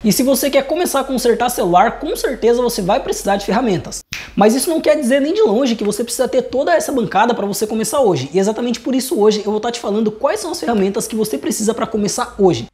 E se você quer começar a consertar celular, com certeza você vai precisar de ferramentas. Mas isso não quer dizer nem de longe que você precisa ter toda essa bancada para você começar hoje. E exatamente por isso hoje eu vou estar te falando quais são as ferramentas que você precisa para começar hoje.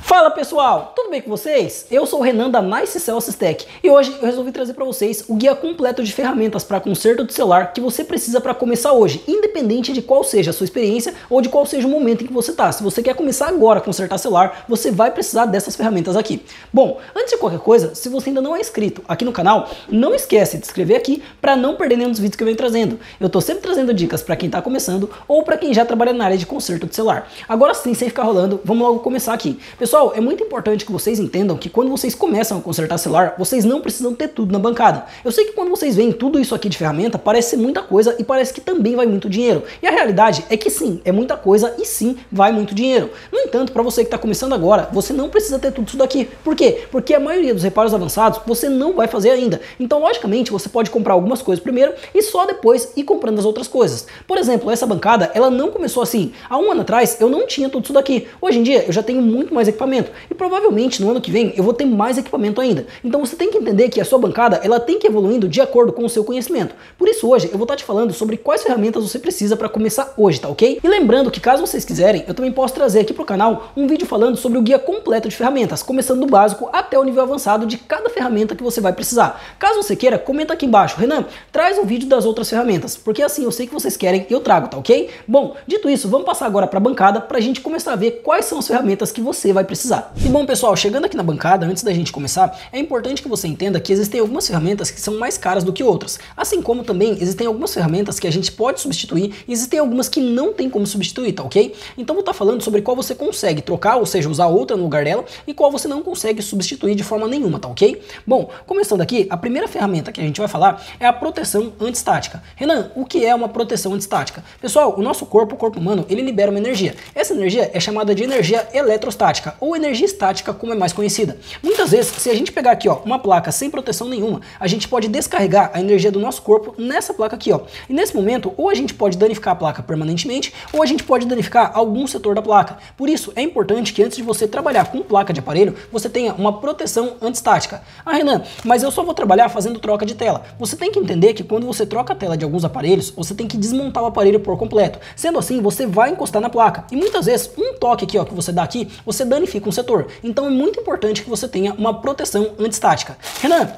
Fala pessoal, tudo bem com vocês? Eu sou o Renan da Nice Celsius Tech e hoje eu resolvi trazer para vocês o guia completo de ferramentas para conserto de celular que você precisa para começar hoje, independente de qual seja a sua experiência ou de qual seja o momento em que você está. Se você quer começar agora a consertar celular, você vai precisar dessas ferramentas aqui. Bom, antes de qualquer coisa, se você ainda não é inscrito aqui no canal, não esquece de se inscrever aqui para não perder nenhum dos vídeos que eu venho trazendo. Eu estou sempre trazendo dicas para quem está começando ou para quem já trabalha na área de conserto de celular. Agora sim, sem ficar rolando, vamos logo começar aqui. Pessoal, é muito importante que vocês entendam que quando vocês começam a consertar celular, vocês não precisam ter tudo na bancada. Eu sei que quando vocês veem tudo isso aqui de ferramenta, parece ser muita coisa e parece que também vai muito dinheiro. E a realidade é que sim, é muita coisa e sim, vai muito dinheiro. No entanto, para você que está começando agora, você não precisa ter tudo isso daqui. Por quê? Porque a maioria dos reparos avançados você não vai fazer ainda. Então, logicamente, você pode comprar algumas coisas primeiro e só depois ir comprando as outras coisas. Por exemplo, essa bancada, ela não começou assim. Há um ano atrás, eu não tinha tudo isso daqui. Hoje em dia, eu já tenho muito mais equipamento. E provavelmente no ano que vem eu vou ter mais equipamento ainda. Então você tem que entender que a sua bancada ela tem que ir evoluindo de acordo com o seu conhecimento. Por isso hoje eu vou estar te falando sobre quais ferramentas você precisa para começar hoje, tá ok? E lembrando que caso vocês quiserem, eu também posso trazer aqui pro canal um vídeo falando sobre o guia completo de ferramentas, começando do básico até o nível avançado de cada ferramenta que você vai precisar. Caso você queira, comenta aqui embaixo, Renan, traz um vídeo das outras ferramentas, porque assim eu sei que vocês querem e eu trago, tá ok? Bom, dito isso, vamos passar agora para a bancada para a gente começar a ver quais são as ferramentas que você vai precisar. E bom pessoal, chegando aqui na bancada, antes da gente começar, é importante que você entenda que existem algumas ferramentas que são mais caras do que outras, assim como também existem algumas ferramentas que a gente pode substituir e existem algumas que não tem como substituir, tá ok? Então vou estar falando sobre qual você consegue trocar, ou seja, usar outra no lugar dela, e qual você não consegue substituir de forma nenhuma, tá ok? Bom, começando aqui, a primeira ferramenta que a gente vai falar é a proteção antiestática. Renan, o que é uma proteção antiestática? Pessoal, o nosso corpo, o corpo humano, ele libera uma energia. Essa energia é chamada de energia eletrostática, ou energia estática, como é mais conhecida. Muitas vezes, se a gente pegar aqui ó, uma placa sem proteção nenhuma, a gente pode descarregar a energia do nosso corpo nessa placa aqui, ó. E nesse momento, ou a gente pode danificar a placa permanentemente, ou a gente pode danificar algum setor da placa. Por isso, é importante que antes de você trabalhar com placa de aparelho, você tenha uma proteção antiestática. Ah, Renan, mas eu só vou trabalhar fazendo troca de tela. Você tem que entender que quando você troca a tela de alguns aparelhos, você tem que desmontar o aparelho por completo. Sendo assim, você vai encostar na placa. E muitas vezes, um toque aqui ó, que você dá aqui, você danifica um setor. Então é muito importante que você tenha uma proteção antiestática. Renan,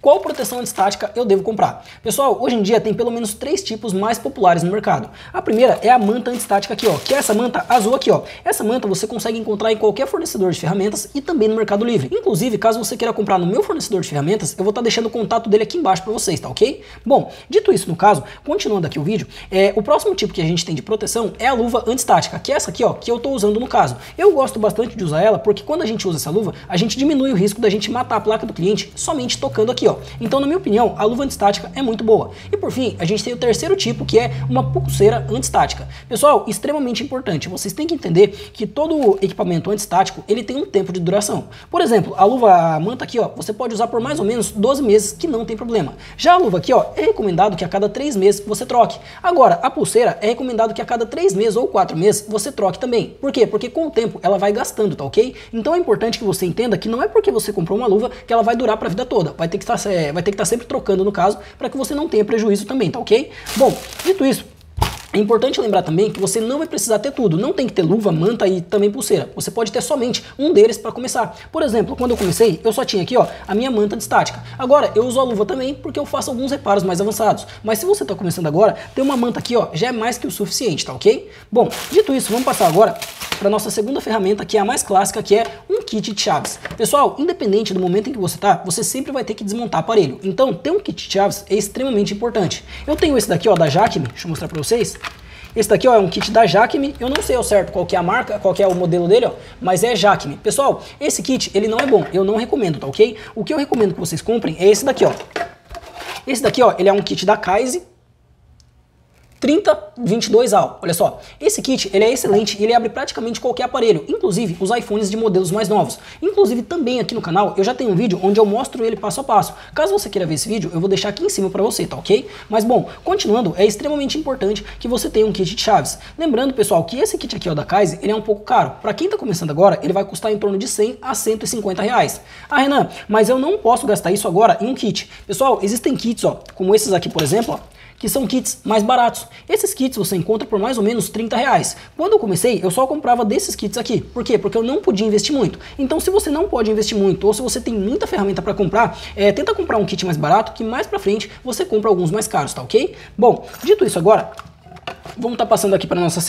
qual proteção antiestática eu devo comprar? Pessoal, hoje em dia tem pelo menos 3 tipos mais populares no mercado. A primeira é a manta antiestática aqui, ó, que é essa manta azul aqui, ó. Essa manta você consegue encontrar em qualquer fornecedor de ferramentas e também no Mercado Livre. Inclusive, caso você queira comprar no meu fornecedor de ferramentas, eu vou estar deixando o contato dele aqui embaixo para vocês, tá ok? Bom, dito isso no caso, continuando aqui o vídeo, o próximo tipo que a gente tem de proteção é a luva antiestática, que é essa aqui, ó, que eu tô usando no caso. Eu gosto bastante de usar ela porque quando a gente usa essa luva, a gente diminui o risco da gente matar a placa do cliente somente tocando aqui, ó. Então, na minha opinião, a luva antiestática é muito boa. E por fim, a gente tem o terceiro tipo, que é uma pulseira antiestática. Pessoal, extremamente importante, vocês têm que entender que todo equipamento antiestático, ele tem um tempo de duração. Por exemplo, a manta aqui, ó, você pode usar por mais ou menos 12 meses, que não tem problema. Já a luva aqui, ó, é recomendado que a cada 3 meses você troque. Agora, a pulseira é recomendado que a cada 3 meses ou 4 meses você troque também. Por quê? Porque com o tempo ela vai gastando, tá ok? Então é importante que você entenda que não é porque você comprou uma luva que ela vai durar para a vida toda. Vai ter que estar sempre trocando no caso, para que você não tenha prejuízo também, tá ok? Bom, dito isso, é importante lembrar também que você não vai precisar ter tudo, não tem que ter luva, manta e também pulseira. Você pode ter somente um deles para começar. Por exemplo, quando eu comecei, eu só tinha aqui ó, a minha manta antiestática. Agora, eu uso a luva também porque eu faço alguns reparos mais avançados. Mas se você está começando agora, ter uma manta aqui ó, já é mais que o suficiente, tá ok? Bom, dito isso, vamos passar agora para nossa segunda ferramenta, que é a mais clássica, que é um kit de chaves. Pessoal, independente do momento em que você tá, você sempre vai ter que desmontar o aparelho. Então, ter um kit de chaves é extremamente importante. Eu tenho esse daqui ó, da Jacme, deixa eu mostrar para vocês. Esse daqui ó, é um kit da Jacme, eu não sei ao certo qual que é a marca, qual que é o modelo dele, ó, mas é Jacme. Pessoal, esse kit, ele não é bom, eu não recomendo, tá ok? O que eu recomendo que vocês comprem é esse daqui, ó. Esse daqui, ó, ele é um kit da Kaise. 3022AL. Olha só, esse kit ele é excelente, ele abre praticamente qualquer aparelho, inclusive os iPhones de modelos mais novos. Inclusive também aqui no canal eu já tenho um vídeo onde eu mostro ele passo a passo. Caso você queira ver esse vídeo, eu vou deixar aqui em cima para você, tá ok? Mas bom, continuando, é extremamente importante que você tenha um kit de chaves. Lembrando, pessoal, que esse kit aqui ó, da Kaiser, ele é um pouco caro. Para quem tá começando agora, ele vai custar em torno de 100 a 150 reais. Ah, Renan, mas eu não posso gastar isso agora em um kit. Pessoal, existem kits, ó, como esses aqui, por exemplo, ó, que são kits mais baratos. Esses kits você encontra por mais ou menos 30 reais. Quando eu comecei, eu só comprava desses kits aqui. Por quê? Porque eu não podia investir muito. Então, se você não pode investir muito, ou se você tem muita ferramenta para comprar, tenta comprar um kit mais barato, que mais pra frente você compra alguns mais caros, tá ok? Bom, dito isso agora, vamos estar passando aqui para a nossa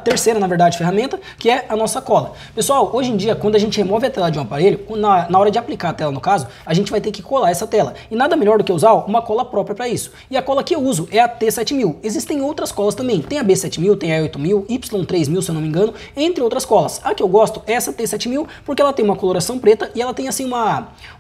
terceira, na verdade, ferramenta, que é a nossa cola. Pessoal, hoje em dia, quando a gente remove a tela de um aparelho, na hora de aplicar a tela, no caso, a gente vai ter que colar essa tela. E nada melhor do que usar uma cola própria para isso. E a cola que eu uso é a T7000. Existem outras colas também. Tem a B7000, tem a 8000, Y3000, se eu não me engano, entre outras colas. A que eu gosto é essa T7000, porque ela tem uma coloração preta e ela tem, assim,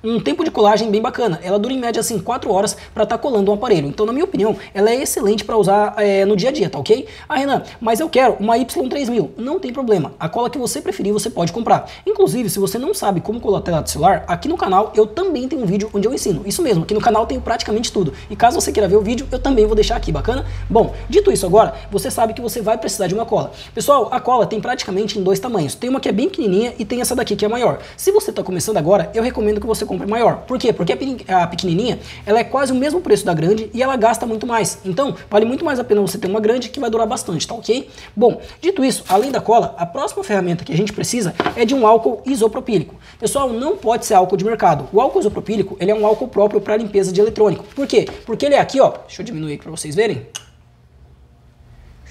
um tempo de colagem bem bacana. Ela dura, em média, assim, 4 horas para estar colando um aparelho. Então, na minha opinião, ela é excelente para usar no dia a dia, tá ok? Ah, Renan, mas eu quero uma Y3000. Não tem problema. A cola que você preferir, você pode comprar. Inclusive, se você não sabe como colar a tela do celular, aqui no canal eu também tenho um vídeo onde eu ensino. Isso mesmo, aqui no canal tenho praticamente tudo. E caso você queira ver o vídeo, eu também vou deixar aqui, bacana? Bom, dito isso agora, você sabe que você vai precisar de uma cola. Pessoal, a cola tem praticamente em 2 tamanhos. Tem uma que é bem pequenininha e tem essa daqui que é maior. Se você está começando agora, eu recomendo que você compre maior. Por quê? Porque a pequenininha, ela é quase o mesmo preço da grande e ela gasta muito mais. Então, vale muito mais a pena você ter uma grande que vai durar bastante, tá ok? Bom, dito isso, além da cola, a próxima ferramenta que a gente precisa é de um álcool isopropílico. Pessoal, não pode ser álcool de mercado. O álcool isopropílico, ele é um álcool próprio para limpeza de eletrônico. Por quê? Porque ele é aqui, ó, deixa eu diminuir aqui para vocês verem.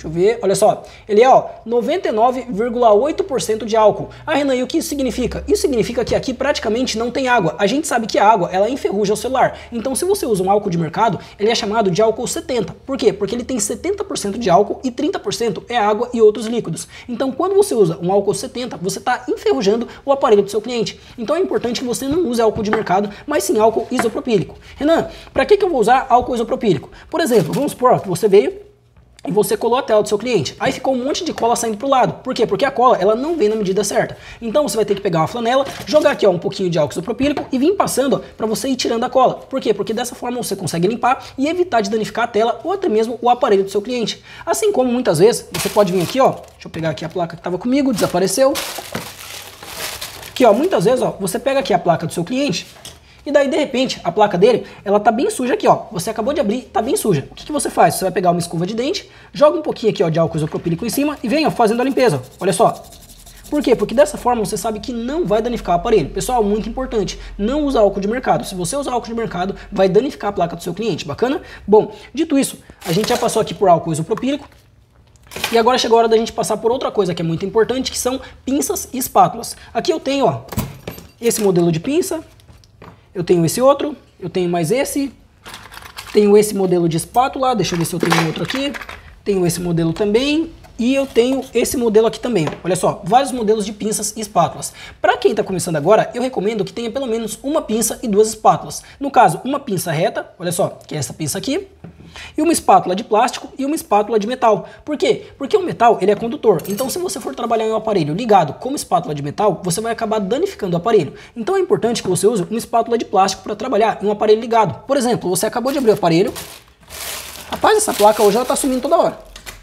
Deixa eu ver, olha só, ele é 99,8% de álcool. Ah, Renan, e o que isso significa? Isso significa que aqui praticamente não tem água. A gente sabe que a água, ela enferruja o celular. Então, se você usa um álcool de mercado, ele é chamado de álcool 70. Por quê? Porque ele tem 70% de álcool e 30% é água e outros líquidos. Então, quando você usa um álcool 70, você está enferrujando o aparelho do seu cliente. Então, é importante que você não use álcool de mercado, mas sim álcool isopropílico. Renan, para que eu vou usar álcool isopropílico? Por exemplo, vamos supor que você veio e você colou a tela do seu cliente. Aí ficou um monte de cola saindo pro lado. Por quê? Porque a cola, ela não vem na medida certa. Então você vai ter que pegar uma flanela, jogar aqui um pouquinho de álcool isopropílico e vir passando para você ir tirando a cola. Por quê? Porque dessa forma você consegue limpar e evitar de danificar a tela ou até mesmo o aparelho do seu cliente. Assim como muitas vezes você pode vir aqui, ó, deixa eu pegar aqui a placa que estava comigo, desapareceu. Aqui, ó, muitas vezes, ó, você pega aqui a placa do seu cliente e daí, de repente, a placa dele, ela tá bem suja aqui, ó. Você acabou de abrir, tá bem suja. O que você faz? Você vai pegar uma escova de dente, joga um pouquinho aqui, ó, de álcool isopropílico em cima e vem, ó, fazendo a limpeza. Olha só. Por quê? Porque dessa forma você sabe que não vai danificar o aparelho. Pessoal, muito importante, não usa álcool de mercado. Se você usar álcool de mercado, vai danificar a placa do seu cliente. Bacana? Bom, dito isso, a gente já passou aqui por álcool isopropílico. E agora chegou a hora da gente passar por outra coisa que é muito importante, que são pinças e espátulas. Aqui eu tenho, ó, esse modelo de pinça. Eu tenho esse outro, eu tenho mais esse, tenho esse modelo de espátula, deixa eu ver se eu tenho outro aqui, tenho esse modelo também e eu tenho esse modelo aqui também. Olha só, vários modelos de pinças e espátulas. Para quem está começando agora, eu recomendo que tenha pelo menos uma pinça e 2 espátulas. No caso, uma pinça reta, olha só, que é essa pinça aqui, e uma espátula de plástico e uma espátula de metal. Por quê? Porque o metal, ele é condutor. Então, se você for trabalhar em um aparelho ligado como espátula de metal, você vai acabar danificando o aparelho. Então, é importante que você use uma espátula de plástico para trabalhar em um aparelho ligado. Por exemplo, você acabou de abrir o aparelho. Rapaz, essa placa hoje ela tá sumindo toda hora.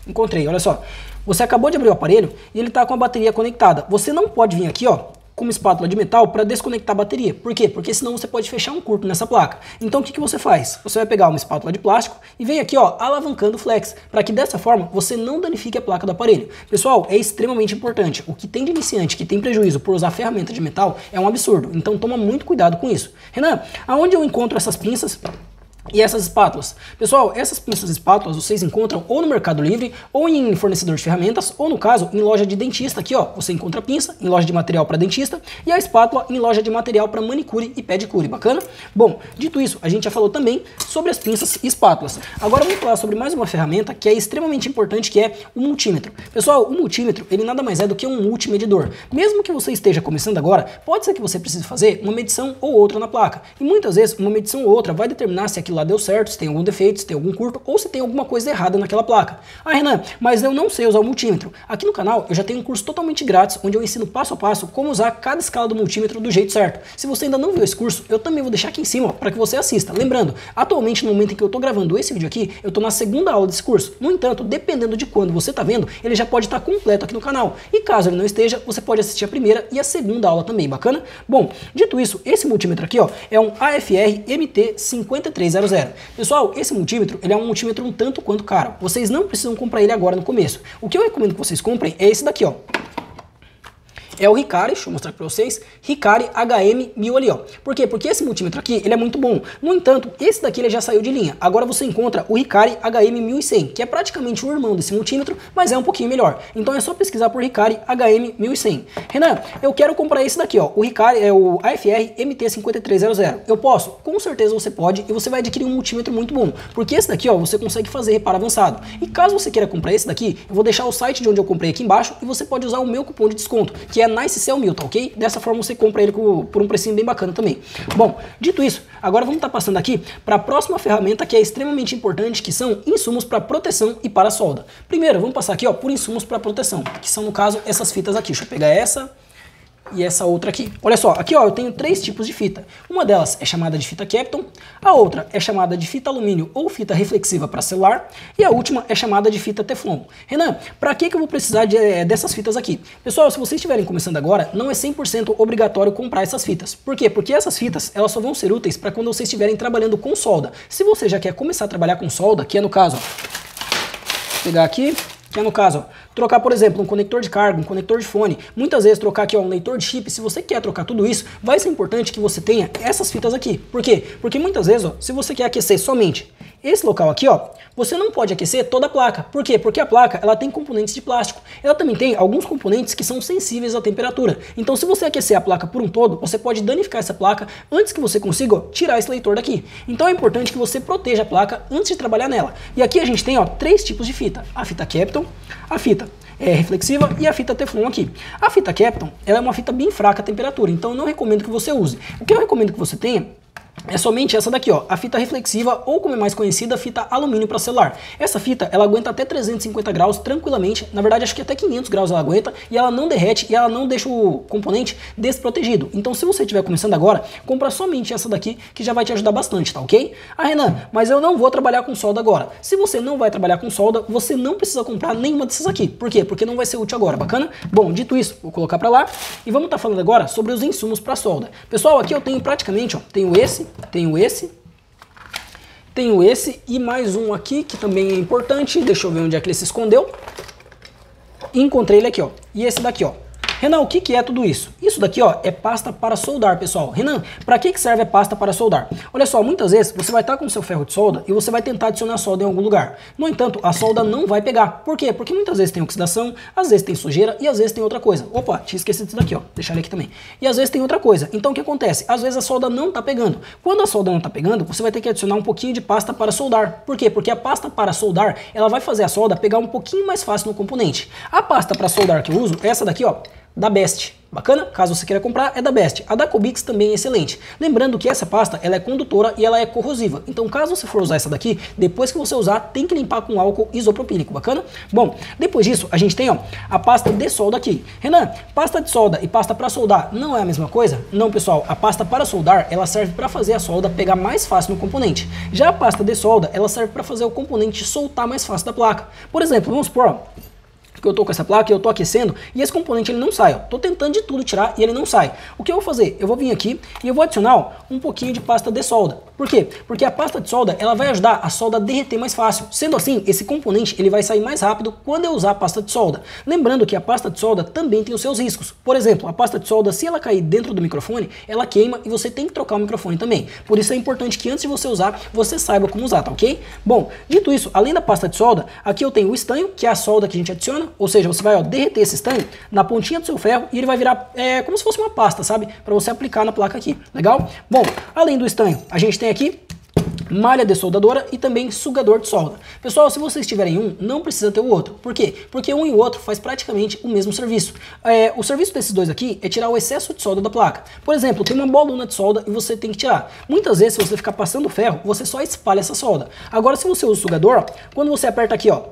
Encontrei, olha só. Você acabou de abrir o aparelho e ele está com a bateria conectada. Você não pode vir aqui, ó, com uma espátula de metal para desconectar a bateria. Por quê? Porque senão você pode fechar um curto nessa placa. Então o que você faz? Você vai pegar uma espátula de plástico e vem aqui, ó, alavancando o flex, para que dessa forma você não danifique a placa do aparelho. Pessoal, é extremamente importante. O que tem de iniciante que tem prejuízo por usar ferramenta de metal é um absurdo. Então toma muito cuidado com isso. Renan, aonde eu encontro essas pinças e essas espátulas? Pessoal, essas pinças e espátulas vocês encontram ou no Mercado Livre, ou em fornecedor de ferramentas, ou no caso, em loja de dentista. Aqui, ó, você encontra a pinça em loja de material para dentista e a espátula em loja de material para manicure e pedicure. Bacana? Bom, dito isso, a gente já falou também sobre as pinças e espátulas. Agora vamos falar sobre mais uma ferramenta que é extremamente importante, que é o multímetro. Pessoal, o multímetro, ele nada mais é do que um multimedidor. Mesmo que você esteja começando agora, pode ser que você precise fazer uma medição ou outra na placa. E muitas vezes, uma medição ou outra vai determinar se aquilo lá deu certo, se tem algum defeito, se tem algum curto ou se tem alguma coisa errada naquela placa. Ah, Renan, mas eu não sei usar o multímetro. Aqui no canal eu já tenho um curso totalmente grátis onde eu ensino passo a passo como usar cada escala do multímetro do jeito certo. Se você ainda não viu esse curso, eu também vou deixar aqui em cima para que você assista. Lembrando, atualmente no momento em que eu tô gravando esse vídeo aqui, eu tô na segunda aula desse curso. No entanto, dependendo de quando você tá vendo, ele já pode estar completo aqui no canal. E caso ele não esteja, você pode assistir a primeira e a segunda aula também, bacana? Bom, dito isso, esse multímetro aqui, ó, é um AFR MT5300. Pessoal, esse multímetro, ele é um multímetro um tanto quanto caro. Vocês não precisam comprar ele agora no começo. O que eu recomendo que vocês comprem é esse daqui, ó. É o Hikari, deixa eu mostrar aqui pra vocês, Hikari HM1000 ali, ó. Por quê? Porque esse multímetro aqui, ele é muito bom. No entanto, esse daqui ele já saiu de linha. Agora você encontra o Hikari HM1100, que é praticamente o irmão desse multímetro, mas é um pouquinho melhor. Então é só pesquisar por Hikari HM1100. Renan, eu quero comprar esse daqui, ó, o Hikari, é o AFR MT5300. Eu posso? Com certeza você pode e você vai adquirir um multímetro muito bom. Porque esse daqui, ó, você consegue fazer reparo avançado. E caso você queira comprar esse daqui, eu vou deixar o site de onde eu comprei aqui embaixo e você pode usar o meu cupom de desconto, que é NiceCell1000, tá ok? Dessa forma você compra ele por um precinho bem bacana também. Bom, dito isso, agora vamos estar passando aqui para a próxima ferramenta que é extremamente importante, que são insumos para proteção e para solda. Primeiro, vamos passar aqui, ó, por insumos para proteção, que são no caso essas fitas aqui. Deixa eu pegar essa e essa outra aqui. Olha só, aqui ó, eu tenho 3 tipos de fita. Uma delas é chamada de fita Kapton, a outra é chamada de fita alumínio ou fita reflexiva para celular e a última é chamada de fita Teflon. Renan, para que eu vou precisar dessas fitas aqui? Pessoal, se vocês estiverem começando agora, não é 100% obrigatório comprar essas fitas. Por quê? Porque essas fitas, elas só vão ser úteis para quando vocês estiverem trabalhando com solda. Se você já quer começar a trabalhar com solda, que é no caso, ó, vou pegar aqui, que é no caso, ó, trocar, por exemplo, um conector de carga, um conector de fone, muitas vezes trocar aqui, ó, um leitor de chip. Se você quer trocar tudo isso, vai ser importante que você tenha essas fitas aqui. Por quê? Porque muitas vezes, ó, se você quer aquecer somente esse local aqui, ó, você não pode aquecer toda a placa. Por quê? Porque a placa, ela tem componentes de plástico. Ela também tem alguns componentes que são sensíveis à temperatura. Então, se você aquecer a placa por um todo, você pode danificar essa placa antes que você consiga, ó, tirar esse leitor daqui. Então, é importante que você proteja a placa antes de trabalhar nela. E aqui a gente tem, ó, 3 tipos de fita. A fita Kapton, a fita reflexiva e a fita Teflon aqui. A fita Kapton, ela é uma fita bem fraca à temperatura, então eu não recomendo que você use. O que eu recomendo que você tenha é somente essa daqui, ó, a fita reflexiva, ou como é mais conhecida, a fita alumínio para celular. Essa fita, ela aguenta até 350 graus tranquilamente, na verdade acho que até 500 graus ela aguenta, e ela não derrete, e ela não deixa o componente desprotegido. Então se você estiver começando agora, compra somente essa daqui, que já vai te ajudar bastante, tá ok? Ah, Renan, mas eu não vou trabalhar com solda agora. Se você não vai trabalhar com solda, você não precisa comprar nenhuma dessas aqui. Por quê? Porque não vai ser útil agora, bacana? Bom, dito isso, vou colocar para lá, e vamos estar falando agora sobre os insumos para solda. Pessoal, aqui eu tenho praticamente, ó, tenho esse e mais um aqui que também é importante. Deixa eu ver onde é que ele se escondeu. E encontrei ele aqui, ó. E esse daqui, ó. Renan, o que é tudo isso? Isso daqui, ó, é pasta para soldar, pessoal. Renan, para que serve a pasta para soldar? Olha só, muitas vezes você vai estar com o seu ferro de solda e você vai tentar adicionar solda em algum lugar. No entanto, a solda não vai pegar. Por quê? Porque muitas vezes tem oxidação, às vezes tem sujeira e às vezes tem outra coisa. Opa, tinha esquecido disso daqui, ó. Deixar ele aqui também. E às vezes tem outra coisa. Então o que acontece? Às vezes a solda não tá pegando. Quando a solda não tá pegando, você vai ter que adicionar um pouquinho de pasta para soldar. Por quê? Porque a pasta para soldar, ela vai fazer a solda pegar um pouquinho mais fácil no componente. A pasta para soldar que eu uso é essa daqui, ó, da Best. Bacana? Caso você queira comprar, é da Best. A da Cobix também é excelente. Lembrando que essa pasta, ela é condutora e ela é corrosiva. Então, caso você for usar essa daqui, depois que você usar, tem que limpar com álcool isopropílico. Bacana? Bom, depois disso, a gente tem, ó, a pasta de solda aqui. Renan, pasta de solda e pasta para soldar não é a mesma coisa? Não, pessoal. A pasta para soldar, ela serve para fazer a solda pegar mais fácil no componente. Já a pasta de solda, ela serve para fazer o componente soltar mais fácil da placa. Por exemplo, vamos supor, ó, que eu tô com essa placa, eu tô aquecendo e esse componente ele não sai, ó. Tô tentando de tudo tirar e ele não sai. O que eu vou fazer? Eu vou vir aqui e eu vou adicionar, ó, um pouquinho de pasta de solda. Por quê? Porque a pasta de solda, ela vai ajudar a solda a derreter mais fácil. Sendo assim, esse componente ele vai sair mais rápido quando eu usar a pasta de solda. Lembrando que a pasta de solda também tem os seus riscos. Por exemplo, a pasta de solda, se ela cair dentro do microfone, ela queima e você tem que trocar o microfone também. Por isso é importante que antes de você usar, você saiba como usar, tá ok? Bom, dito isso, além da pasta de solda, aqui eu tenho o estanho, que é a solda que a gente adiciona, ou seja, você vai, ó, derreter esse estanho na pontinha do seu ferro e ele vai virar como se fosse uma pasta, sabe? Para você aplicar na placa aqui, legal? Bom, além do estanho, a gente tem aqui malha desoldadora e também sugador de solda. Pessoal, se vocês tiverem um, não precisa ter o outro. Por quê? Porque um e o outro faz praticamente o mesmo serviço. O serviço desses dois aqui é tirar o excesso de solda da placa. Por exemplo, tem uma bolona de solda e você tem que tirar. Muitas vezes, se você ficar passando ferro, você só espalha essa solda. Agora, se você usa o sugador, ó, quando você aperta aqui, ó,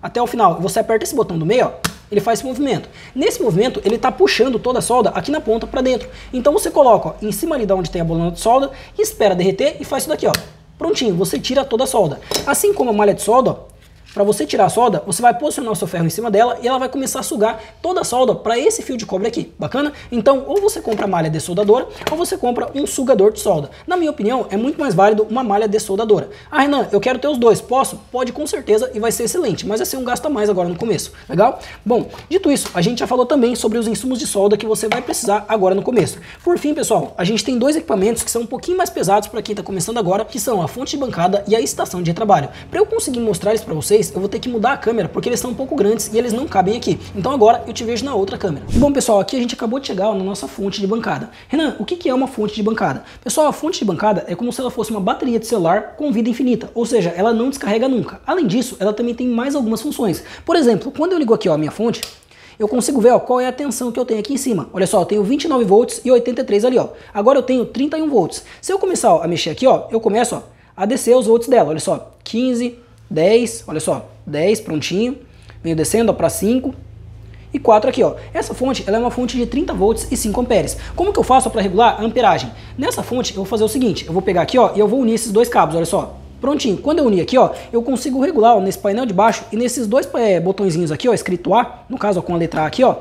até o final, você aperta esse botão do meio, ó, ele faz esse movimento. Nesse movimento, ele está puxando toda a solda aqui na ponta para dentro. Então você coloca, ó, em cima ali de onde tem a bolona de solda, espera derreter e faz isso daqui, ó. Prontinho, você tira toda a solda. Assim como a malha de solda, ó, para você tirar a solda, você vai posicionar o seu ferro em cima dela e ela vai começar a sugar toda a solda para esse fio de cobre aqui. Bacana? Então, ou você compra a malha desoldadora ou você compra um sugador de solda. Na minha opinião, é muito mais válido uma malha desoldadora. Ah, Renan, eu quero ter os dois. Posso? Pode, com certeza, e vai ser excelente, mas vai ser um gasto a mais agora no começo. Legal? Bom, dito isso, a gente já falou também sobre os insumos de solda que você vai precisar agora no começo. Por fim, pessoal, a gente tem dois equipamentos que são um pouquinho mais pesados para quem está começando agora, que são a fonte de bancada e a estação de retrabalho. Para eu conseguir mostrar isso para vocês, eu vou ter que mudar a câmera, porque eles são um pouco grandes e eles não cabem aqui. Então agora eu te vejo na outra câmera. Bom, pessoal, aqui a gente acabou de chegar na nossa fonte de bancada. Renan, o que é uma fonte de bancada? Pessoal, a fonte de bancada é como se ela fosse uma bateria de celular com vida infinita, ou seja, ela não descarrega nunca. Além disso, ela também tem mais algumas funções. Por exemplo, quando eu ligo aqui, ó, a minha fonte, eu consigo ver, ó, qual é a tensão que eu tenho aqui em cima. Olha só, eu tenho 29 volts e 83 ali, ó. Agora eu tenho 31 volts. Se eu começar, ó, a mexer aqui, ó, eu começo, ó, a descer os volts dela. Olha só, 15, 10, olha só, 10, prontinho. Venho descendo para 5 e 4 aqui, ó. Essa fonte, ela é uma fonte de 30 volts e 5 amperes. Como que eu faço para regular a amperagem? Nessa fonte, eu vou fazer o seguinte, eu vou pegar aqui, ó, e eu vou unir esses dois cabos, olha só. Prontinho. Quando eu unir aqui, ó, eu consigo regular, ó, nesse painel de baixo e nesses dois botõezinhos aqui, ó, escrito A, no caso, ó, com a letra A aqui, ó,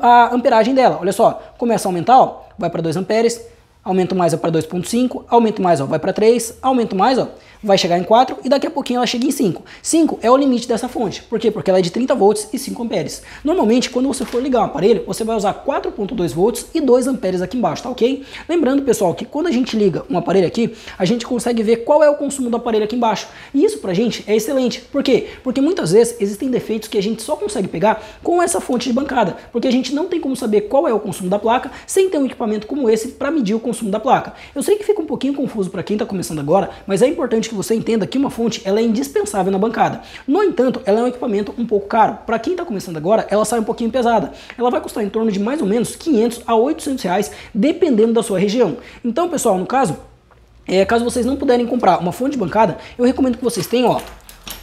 a amperagem dela. Olha só, começa a aumentar, ó, vai para 2 amperes, aumento mais, ó, para 2.5, aumento mais, ó, vai para 3, aumento mais, ó, vai chegar em 4 e daqui a pouquinho ela chega em 5. 5 é o limite dessa fonte. Por quê? Porque ela é de 30 volts e 5 amperes. Normalmente, quando você for ligar um aparelho, você vai usar 4.2 volts e 2 amperes aqui embaixo, tá ok? Lembrando, pessoal, que quando a gente liga um aparelho aqui, a gente consegue ver qual é o consumo do aparelho aqui embaixo. E isso pra gente é excelente. Por quê? Porque muitas vezes existem defeitos que a gente só consegue pegar com essa fonte de bancada, porque a gente não tem como saber qual é o consumo da placa sem ter um equipamento como esse para medir o consumo da placa. Eu sei que fica um pouquinho confuso para quem está começando agora, mas é importante que você entenda que uma fonte ela é indispensável na bancada. No entanto, ela é um equipamento um pouco caro. Para quem está começando agora, ela sai um pouquinho pesada. Ela vai custar em torno de mais ou menos 500 a 800 reais, dependendo da sua região. Então, pessoal, no caso, caso vocês não puderem comprar uma fonte de bancada, eu recomendo que vocês tenham, ó,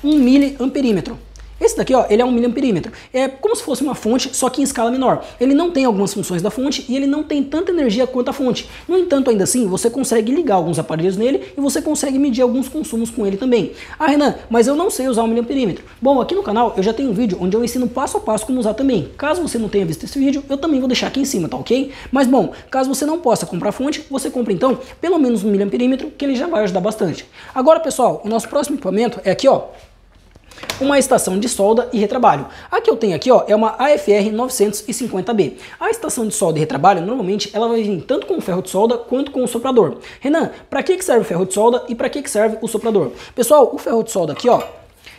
1 miliamperímetro. Esse daqui, ó, ele é 1 miliamperímetro. É como se fosse uma fonte, só que em escala menor. Ele não tem algumas funções da fonte e ele não tem tanta energia quanto a fonte. No entanto, ainda assim, você consegue ligar alguns aparelhos nele e você consegue medir alguns consumos com ele também. Ah, Renan, mas eu não sei usar 1 miliamperímetro. Bom, aqui no canal eu já tenho um vídeo onde eu ensino passo a passo como usar também. Caso você não tenha visto esse vídeo, eu também vou deixar aqui em cima, tá ok? Mas bom, caso você não possa comprar fonte, você compra então pelo menos 1 miliamperímetro, que ele já vai ajudar bastante. Agora, pessoal, o nosso próximo equipamento é aqui, ó, uma estação de solda e retrabalho. A que eu tenho aqui, ó, é uma AFR 950B. A estação de solda e retrabalho, normalmente, ela vai vir tanto com o ferro de solda quanto com o soprador. Renan, para que serve o ferro de solda e para que serve o soprador? Pessoal, o ferro de solda aqui, ó,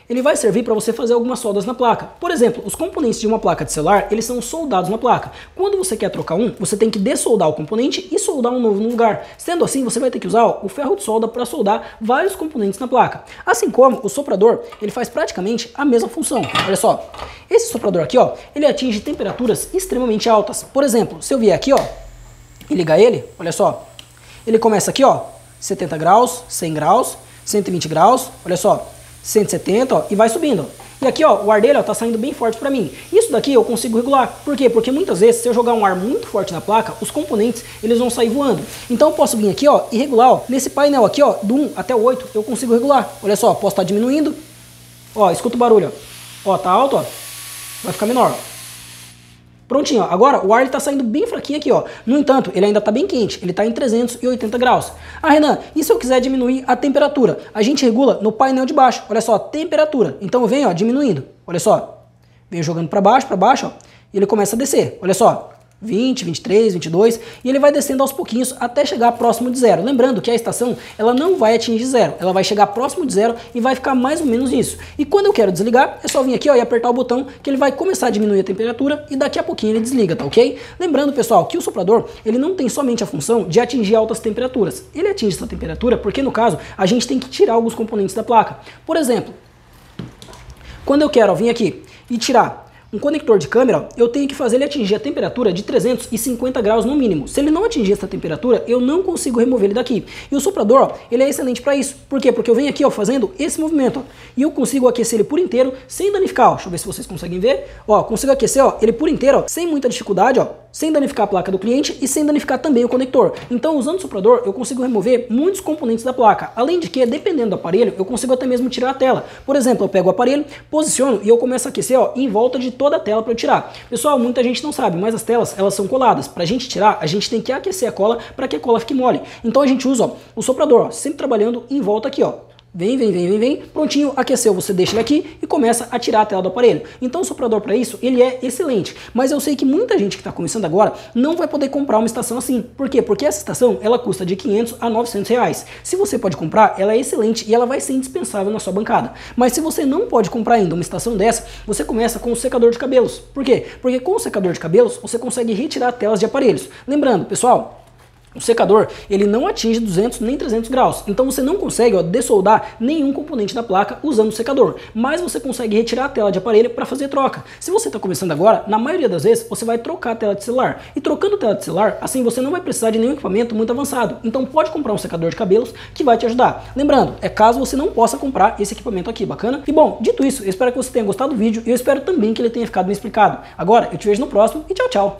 ele vai servir para você fazer algumas soldas na placa. Por exemplo, os componentes de uma placa de celular, eles são soldados na placa. Quando você quer trocar um, você tem que dessoldar o componente e soldar um novo no lugar. Sendo assim, você vai ter que usar, ó, o ferro de solda para soldar vários componentes na placa. Assim como o soprador, ele faz praticamente a mesma função. Olha só, esse soprador aqui, ó, ele atinge temperaturas extremamente altas. Por exemplo, se eu vier aqui, ó, e ligar ele, olha só, ele começa aqui, ó, 70 graus, 100 graus, 120 graus, olha só, 170, ó, e vai subindo. E aqui, ó, o ar dele, ó, tá saindo bem forte pra mim. Isso daqui eu consigo regular. Por quê? Porque muitas vezes, se eu jogar um ar muito forte na placa, os componentes, eles vão sair voando. Então eu posso vir aqui, ó, e regular, ó, nesse painel aqui, ó, do 1 até o 8, eu consigo regular. Olha só, posso estar diminuindo. Ó, escuta o barulho, ó. Ó, tá alto, ó. Vai ficar menor. Prontinho, ó. Agora o ar está saindo bem fraquinho aqui, ó. No entanto, ele ainda está bem quente, ele está em 380 graus. Ah, Renan, e se eu quiser diminuir a temperatura? A gente regula no painel de baixo, olha só, temperatura. Então eu venho, ó, diminuindo, olha só. Venho jogando para baixo, ó, e ele começa a descer, olha só. 20, 23, 22, e ele vai descendo aos pouquinhos até chegar próximo de zero. Lembrando que a estação ela não vai atingir zero, ela vai chegar próximo de zero e vai ficar mais ou menos isso. E quando eu quero desligar, é só vir aqui ó, e apertar o botão que ele vai começar a diminuir a temperatura e daqui a pouquinho ele desliga, tá ok? Lembrando, pessoal, que o soprador ele não tem somente a função de atingir altas temperaturas. Ele atinge essa temperatura porque, no caso, a gente tem que tirar alguns componentes da placa. Por exemplo, quando eu quero ó, vir aqui e tirar um conector de câmera, eu tenho que fazer ele atingir a temperatura de 350 graus no mínimo. Se ele não atingir essa temperatura, eu não consigo remover ele daqui. E o soprador, ó, ele é excelente para isso. Por quê? Porque eu venho aqui ó, fazendo esse movimento. Ó, e eu consigo aquecer ele por inteiro sem danificar. Ó. Deixa eu ver se vocês conseguem ver. Ó, consigo aquecer ó, ele por inteiro, ó, sem muita dificuldade, ó, sem danificar a placa do cliente e sem danificar também o conector. Então, usando o soprador, eu consigo remover muitos componentes da placa. Além de que, dependendo do aparelho, eu consigo até mesmo tirar a tela. Por exemplo, eu pego o aparelho, posiciono e eu começo a aquecer ó, em volta de toda a tela para eu tirar. Pessoal, muita gente não sabe, mas as telas elas são coladas. Para a gente tirar, a gente tem que aquecer a cola para que a cola fique mole. Então a gente usa ó, o soprador, ó, sempre trabalhando em volta aqui, ó. Vem, prontinho, aqueceu, você deixa ele aqui e começa a tirar a tela do aparelho. Então o soprador para isso, ele é excelente, mas eu sei que muita gente que está começando agora não vai poder comprar uma estação assim. Por quê? Porque essa estação, ela custa de 500 a 900 reais. Se você pode comprar, ela é excelente e ela vai ser indispensável na sua bancada. Mas se você não pode comprar ainda uma estação dessa, você começa com o secador de cabelos. Por quê? Porque com o secador de cabelos, você consegue retirar telas de aparelhos. Lembrando, pessoal, o secador, ele não atinge 200 nem 300 graus, então você não consegue ó, dessoldar nenhum componente da placa usando o secador, mas você consegue retirar a tela de aparelho para fazer troca. Se você está começando agora, na maioria das vezes, você vai trocar a tela de celular, e trocando a tela de celular, assim você não vai precisar de nenhum equipamento muito avançado, então pode comprar um secador de cabelos que vai te ajudar. Lembrando, é caso você não possa comprar esse equipamento aqui, bacana? E bom, dito isso, eu espero que você tenha gostado do vídeo, e eu espero também que ele tenha ficado bem explicado. Agora, eu te vejo no próximo, e tchau, tchau!